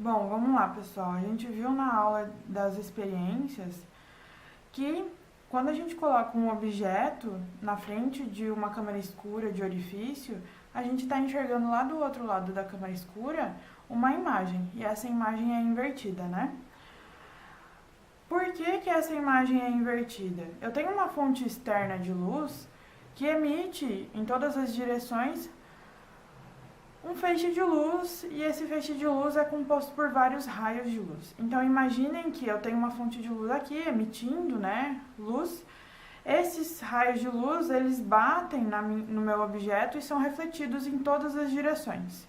Bom, vamos lá, pessoal. A gente viu na aula das experiências que quando a gente coloca um objeto na frente de uma câmara escura de orifício, a gente está enxergando lá do outro lado da câmara escura uma imagem, e essa imagem é invertida, né? Por que essa imagem é invertida? Eu tenho uma fonte externa de luz que emite em todas as direções um feixe de luz, e esse feixe de luz é composto por vários raios de luz. Então imaginem que eu tenho uma fonte de luz aqui emitindo, né, luz. Esses raios de luz, eles batem no meu objeto e são refletidos em todas as direções.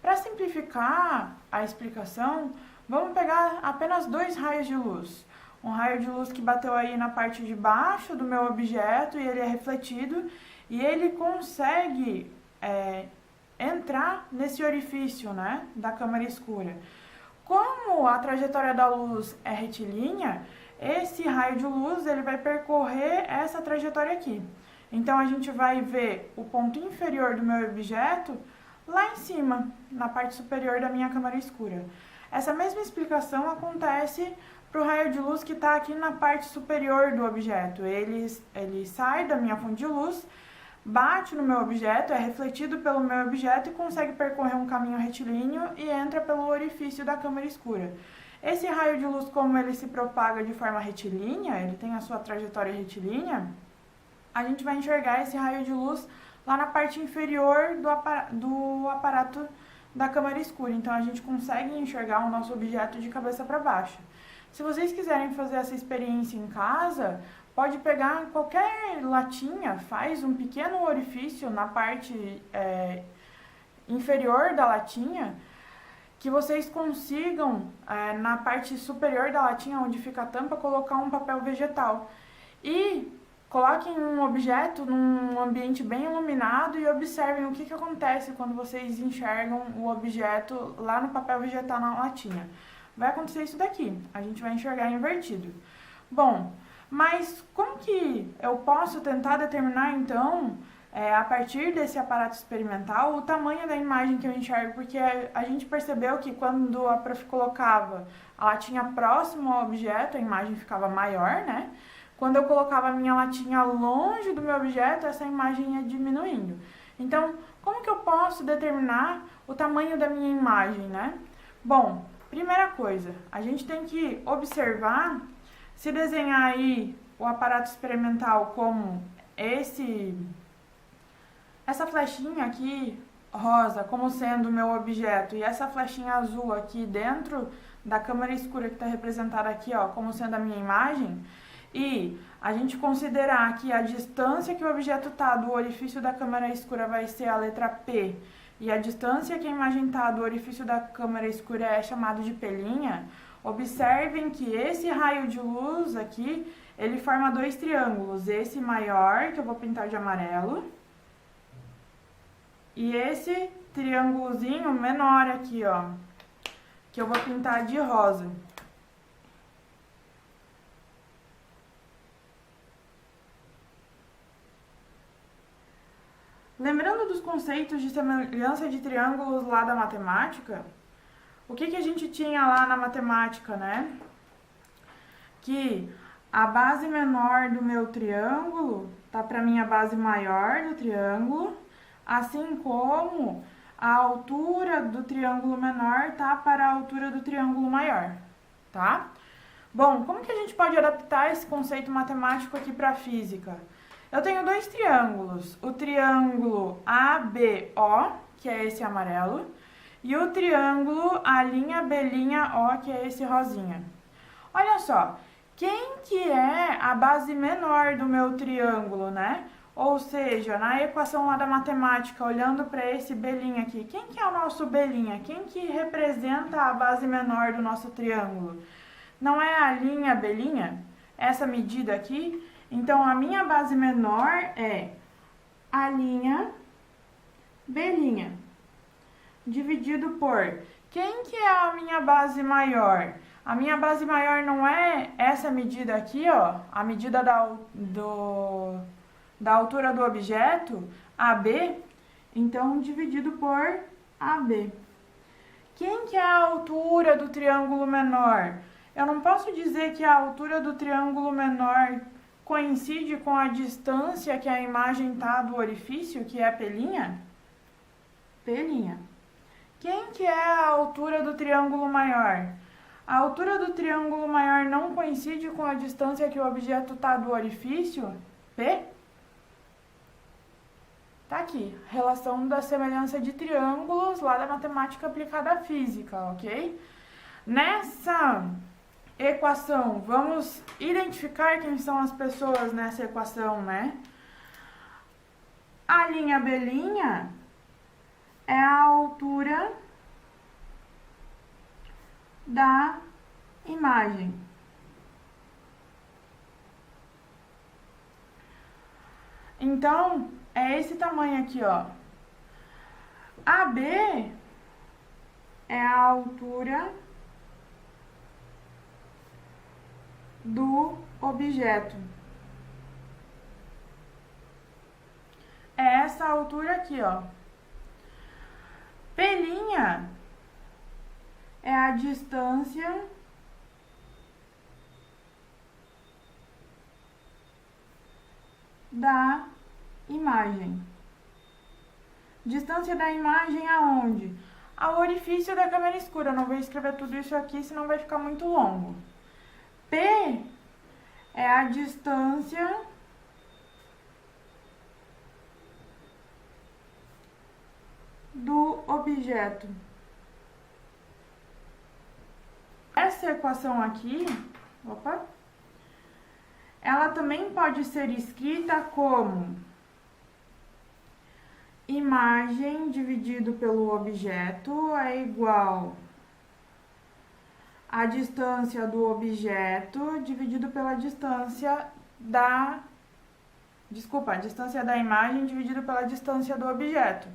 Para simplificar a explicação, vamos pegar apenas dois raios de luz. Um raio de luz que bateu aí na parte de baixo do meu objeto e ele é refletido, e ele consegue entrar nesse orifício, né, da câmara escura. Como a trajetória da luz é retilínea, esse raio de luz ele vai percorrer essa trajetória aqui. Então a gente vai ver o ponto inferior do meu objeto lá em cima, na parte superior da minha câmara escura. Essa mesma explicação acontece para o raio de luz que está aqui na parte superior do objeto. Ele sai da minha fonte de luz, bate no meu objeto, é refletido pelo meu objeto e consegue percorrer um caminho retilíneo e entra pelo orifício da câmara escura. Esse raio de luz, como ele se propaga de forma retilínea, ele tem a sua trajetória retilínea, a gente vai enxergar esse raio de luz lá na parte inferior do aparato da câmara escura. Então a gente consegue enxergar o nosso objeto de cabeça para baixo. Se vocês quiserem fazer essa experiência em casa, pode pegar qualquer latinha, faz um pequeno orifício na parte inferior da latinha, que vocês consigam, na parte superior da latinha, onde fica a tampa, colocar um papel vegetal. E coloquem um objeto num ambiente bem iluminado e observem o que acontece quando vocês enxergam o objeto lá no papel vegetal na latinha. Vai acontecer isso daqui, a gente vai enxergar invertido. Bom, mas como que eu posso tentar determinar, então, a partir desse aparato experimental, o tamanho da imagem que eu enxergo? Porque a gente percebeu que quando a prof colocava a latinha próximo ao objeto, a imagem ficava maior, né? Quando eu colocava a minha latinha longe do meu objeto, essa imagem ia diminuindo. Então, como que eu posso determinar o tamanho da minha imagem, né? Bom, primeira coisa, a gente tem que observar, se desenhar aí o aparato experimental como essa flechinha aqui rosa como sendo o meu objeto, e essa flechinha azul aqui dentro da câmara escura que está representada aqui, ó, como sendo a minha imagem, e a gente considerar que a distância que o objeto está do orifício da câmara escura vai ser a letra P, e a distância que a imagem está do orifício da câmara escura é chamado de P'. Observem que esse raio de luz aqui, ele forma dois triângulos. Esse maior, que eu vou pintar de amarelo, e esse triângulozinho menor aqui, ó, que eu vou pintar de rosa. Lembrando dos conceitos de semelhança de triângulos lá da matemática, o que a gente tinha lá na matemática, né? Que a base menor do meu triângulo tá para minha base maior do triângulo, assim como a altura do triângulo menor tá para a altura do triângulo maior, tá? Bom, como que a gente pode adaptar esse conceito matemático aqui para a física? Eu tenho dois triângulos, o triângulo ABO, que é esse amarelo, e o triângulo A'B'O, que é esse rosinha. Olha só, quem que é a base menor do meu triângulo, né? Ou seja, na equação lá da matemática, olhando para esse B' aqui, quem que é o nosso B'? Quem que representa a base menor do nosso triângulo? Não é a linha B'? Essa medida aqui? Então, a minha base menor é a linha B', dividido por quem que é a minha base maior? A minha base maior não é essa medida aqui, ó, a medida da altura do objeto, AB, então dividido por AB, Quem que é a altura do triângulo menor? Eu não posso dizer que a altura do triângulo menor coincide com a distância que a imagem está do orifício, que é a pelinha? Pelinha. Quem que é a altura do triângulo maior? A altura do triângulo maior não coincide com a distância que o objeto está do orifício? P? Tá aqui, relação da semelhança de triângulos lá da matemática aplicada à física, ok? Nessa equação, vamos identificar quem são as pessoas nessa equação, né? A linha B' é a altura da imagem. Então, é esse tamanho aqui, ó. AB é a altura do objeto. É essa altura aqui, ó. Pelinha é a distância da imagem. Distância da imagem aonde? Ao orifício da câmera escura. Eu não vou escrever tudo isso aqui, senão vai ficar muito longo. P é a distância do objeto. Essa equação aqui, ela também pode ser escrita como imagem dividido pelo objeto é igual a distância do objeto dividido pela distância da... a distância da imagem dividido pela distância do objeto.